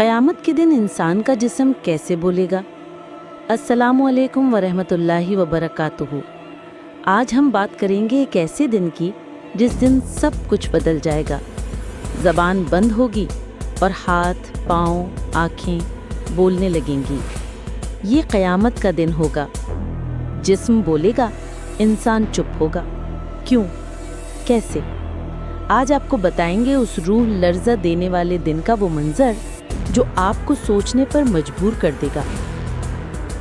क़यामत के दिन इंसान का जिस्म कैसे बोलेगा? अस्सलामु अलैकुम वरहमतुल्लाहि वबरकातुहू। आज हम बात करेंगे एक ऐसे दिन की जिस दिन सब कुछ बदल जाएगा। ज़बान बंद होगी और हाथ, पाँव, आँखें बोलने लगेंगी। ये क़यामत का दिन होगा। जिस्म बोलेगा, इंसान चुप होगा। क्यों? कैसे? आज आपको बताएंगे उस रूह लर्ज़ा देने वाले दिन का वो मंज़र जो आपको सोचने पर मजबूर कर देगा।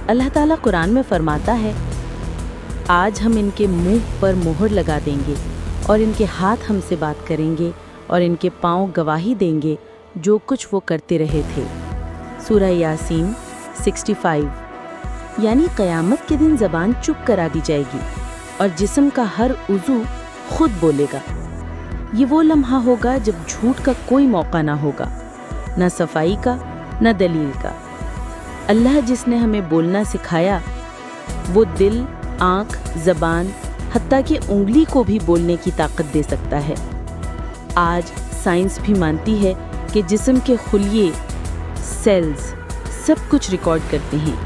अल्लाह ताला कुरान में फरमाता है, आज हम इनके मुंह पर मोहर लगा देंगे और इनके हाथ हमसे बात करेंगे और इनके पाँव गवाही देंगे जो कुछ वो करते रहे थे। सूरह यासीन 65। यानी क़यामत के दिन ज़बान चुप करा दी जाएगी और जिस्म का हर उज़ू खुद बोलेगा। ये वो लम्हा होगा जब झूठ का कोई मौका ना होगा, न सफाई का न दलील का। अल्लाह जिसने हमें बोलना सिखाया वो दिल, आँख, ज़बान, हत्ता कि उंगली को भी बोलने की ताकत दे सकता है। आज साइंस भी मानती है कि जिस्म के खुलिये, सेल्स सब कुछ रिकॉर्ड करते हैं,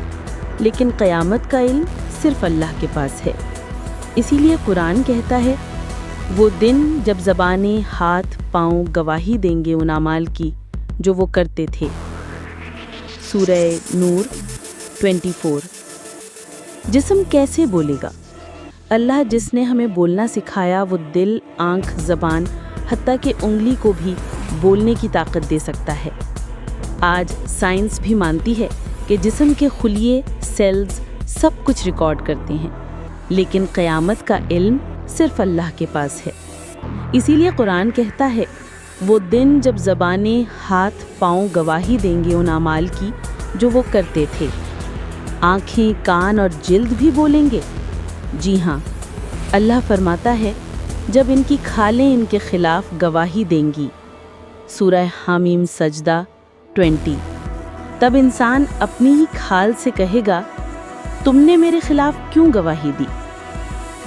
लेकिन क़यामत का इल्म सिर्फ अल्लाह के पास है। इसीलिए कुरान कहता है, वो दिन जब ज़बानें, हाथ, पाँव गवाही देंगे उन अमाल की जो वो करते थे। सूरह नूर 24। जिस्म कैसे बोलेगा? अल्लाह जिसने हमें बोलना सिखाया वो दिल, आँख, ज़बान, हत्ता कि उंगली को भी बोलने की ताकत दे सकता है। आज साइंस भी मानती है कि जिस्म के खुलिये, सेल्स सब कुछ रिकॉर्ड करते हैं, लेकिन क़यामत का इल्म सिर्फ अल्लाह के पास है। इसीलिए कुरान कहता है, वो दिन जब ज़बानें, हाथ, पाँव गवाही देंगे उन अमाल की जो वो करते थे। आँखें, कान और जिल्द भी बोलेंगे। जी हाँ, अल्लाह फरमाता है, जब इनकी खालें इनके खिलाफ गवाही देंगी। सूरह हामीम सजदा 20। तब इंसान अपनी ही खाल से कहेगा, तुमने मेरे खिलाफ क्यों गवाही दी?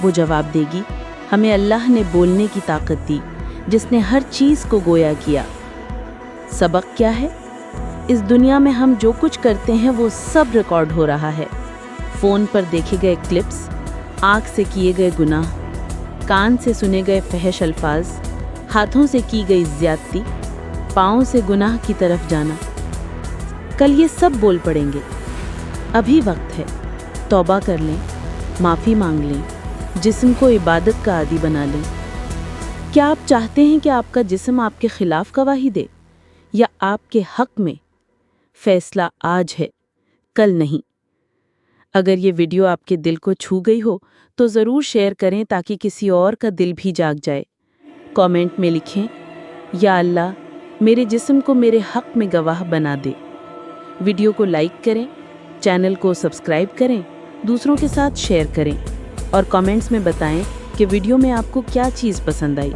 वो जवाब देगी, हमें अल्लाह ने बोलने की ताकत दी जिसने हर चीज़ को गोया किया। सबक क्या है? इस दुनिया में हम जो कुछ करते हैं वो सब रिकॉर्ड हो रहा है। फ़ोन पर देखे गए क्लिप्स, आँख से किए गए गुनाह, कान से सुने गए फहश अल्फाज, हाथों से की गई ज़्यादती, पाँव से गुनाह की तरफ जाना। कल ये सब बोल पड़ेंगे। अभी वक्त है, तौबा कर लें, माफ़ी मांग लें, जिस्म को इबादत का आदी बना लें। क्या आप चाहते हैं कि आपका जिस्म आपके खिलाफ गवाही दे या आपके हक में? फैसला आज है, कल नहीं। अगर ये वीडियो आपके दिल को छू गई हो तो ज़रूर शेयर करें ताकि किसी और का दिल भी जाग जाए। कमेंट में लिखें, या अल्लाह मेरे जिस्म को मेरे हक में गवाह बना दे। वीडियो को लाइक करें, चैनल को सब्सक्राइब करें, दूसरों के साथ शेयर करें और कमेंट्स में बताएं कि वीडियो में आपको क्या चीज़ पसंद आई।